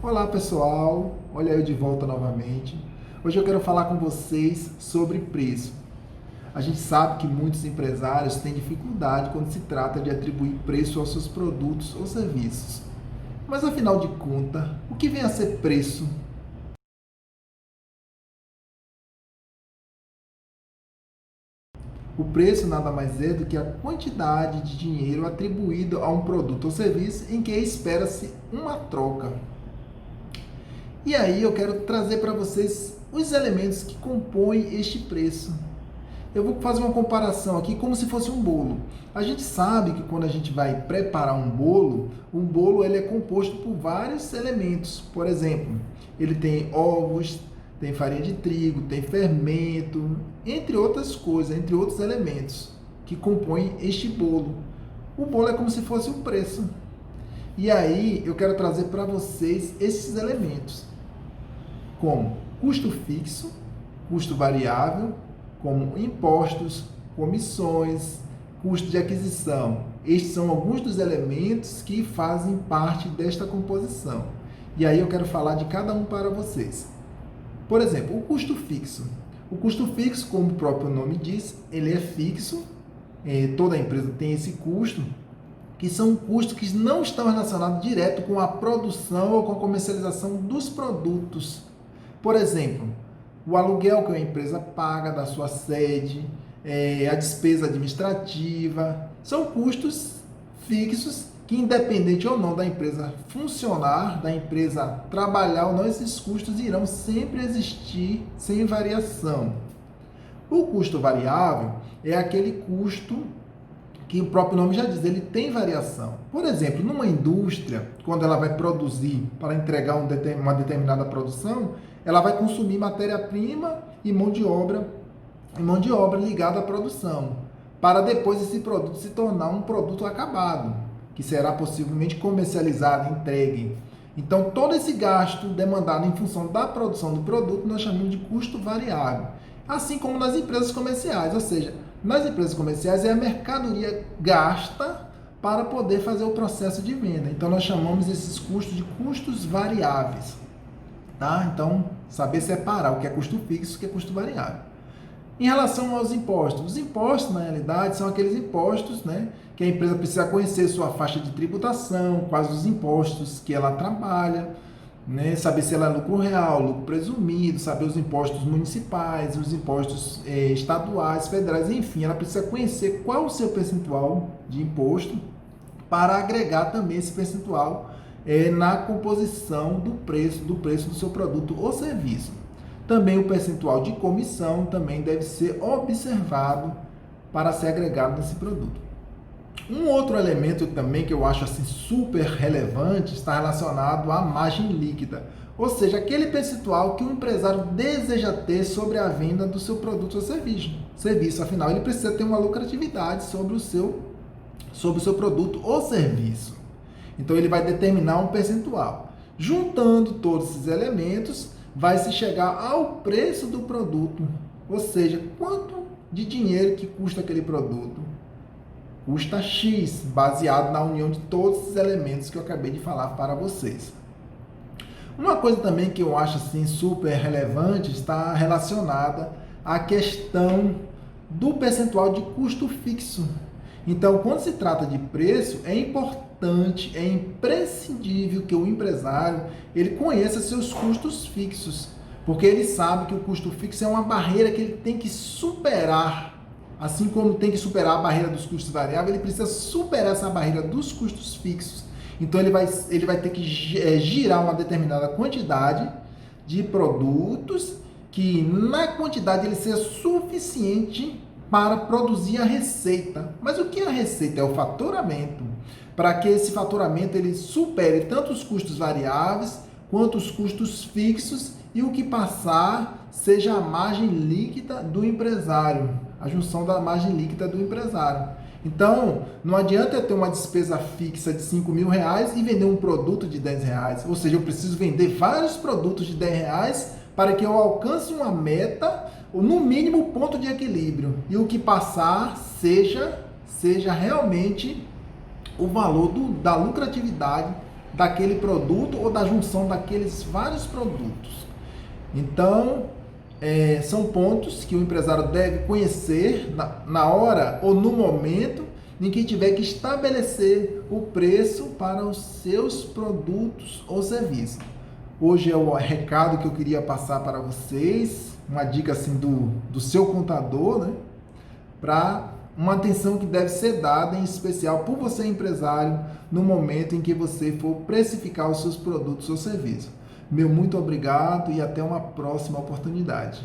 Olá pessoal, olha eu de volta novamente. Hoje eu quero falar com vocês sobre preço. A gente sabe que muitos empresários têm dificuldade quando se trata de atribuir preço aos seus produtos ou serviços. Mas afinal de contas, o que vem a ser preço? O preço nada mais é do que a quantidade de dinheiro atribuído a um produto ou serviço em que espera-se uma troca. E aí eu quero trazer para vocês os elementos que compõem este preço. Eu vou fazer uma comparação aqui como se fosse um bolo. A gente sabe que quando a gente vai preparar um bolo ele é composto por vários elementos. Por exemplo, ele tem ovos, tem farinha de trigo, tem fermento, entre outras coisas, entre outros elementos que compõem este bolo. O bolo é como se fosse um preço. E aí eu quero trazer para vocês esses elementos, como custo fixo, custo variável, como impostos, comissões, custo de aquisição. Estes são alguns dos elementos que fazem parte desta composição. E aí eu quero falar de cada um para vocês. Por exemplo, o custo fixo. O custo fixo, como o próprio nome diz, ele é fixo. Toda empresa tem esse custo, que são custos que não estão relacionados direto com a produção ou com a comercialização dos produtos. Por exemplo, o aluguel que a empresa paga da sua sede, a despesa administrativa, são custos fixos que, independente ou não da empresa funcionar, da empresa trabalhar ou não, esses custos irão sempre existir sem variação. O custo variável é aquele custo que o próprio nome já diz, ele tem variação. Por exemplo, numa indústria, quando ela vai produzir para entregar uma determinada produção, ela vai consumir matéria-prima e mão de obra ligada à produção, para depois esse produto se tornar um produto acabado, que será possivelmente comercializado, entregue. Então, todo esse gasto demandado em função da produção do produto, nós chamamos de custo variável. Assim como nas empresas comerciais, ou seja, nas empresas comerciais é a mercadoria gasta para poder fazer o processo de venda. Então, nós chamamos esses custos de custos variáveis. Tá? Então, saber separar o que é custo fixo e o que é custo variável. Em relação aos impostos, os impostos, na realidade, são aqueles impostos, né, que a empresa precisa conhecer sua faixa de tributação, quais os impostos que ela trabalha, né, saber se ela é lucro real, lucro presumido, saber os impostos municipais, os impostos estaduais, federais, enfim, ela precisa conhecer qual o seu percentual de imposto para agregar também esse percentual na composição do preço do seu produto ou serviço. Também o percentual de comissão também deve ser observado para ser agregado nesse produto. Um outro elemento também que eu acho assim super relevante está relacionado à margem líquida, ou seja, aquele percentual que o empresário deseja ter sobre a venda do seu produto ou serviço. Afinal, ele precisa ter uma lucratividade sobre o seu produto ou serviço. Então, ele vai determinar um percentual. Juntando todos esses elementos, vai se chegar ao preço do produto, ou seja, quanto de dinheiro que custa aquele produto. Custa X, baseado na união de todos esses elementos que eu acabei de falar para vocês. Uma coisa também que eu acho assim super relevante está relacionada à questão do percentual de custo fixo. Então, quando se trata de preço, é importante, é imprescindível que o empresário ele conheça seus custos fixos, porque ele sabe que o custo fixo é uma barreira que ele tem que superar. Assim como tem que superar a barreira dos custos variáveis, ele precisa superar essa barreira dos custos fixos. Então, ele vai ter que girar uma determinada quantidade de produtos que, na quantidade, ele seja suficiente para produzir a receita. Mas o que é a receita? É o faturamento. Para que esse faturamento ele supere tanto os custos variáveis quanto os custos fixos e o que passar seja a margem líquida do empresário, a junção da margem líquida do empresário. Então, não adianta eu ter uma despesa fixa de R$5.000 e vender um produto de R$10. Ou seja, eu preciso vender vários produtos de R$10 para que eu alcance uma meta, ou no mínimo ponto de equilíbrio. E o que passar seja realmente o valor da lucratividade daquele produto ou da junção daqueles vários produtos. Então, são pontos que o empresário deve conhecer na hora ou no momento em que tiver que estabelecer o preço para os seus produtos ou serviços. Hoje é o recado que eu queria passar para vocês, uma dica assim do seu contador, né? Para uma atenção que deve ser dada, em especial por você empresário, no momento em que você for precificar os seus produtos ou serviços. Meu muito obrigado e até uma próxima oportunidade.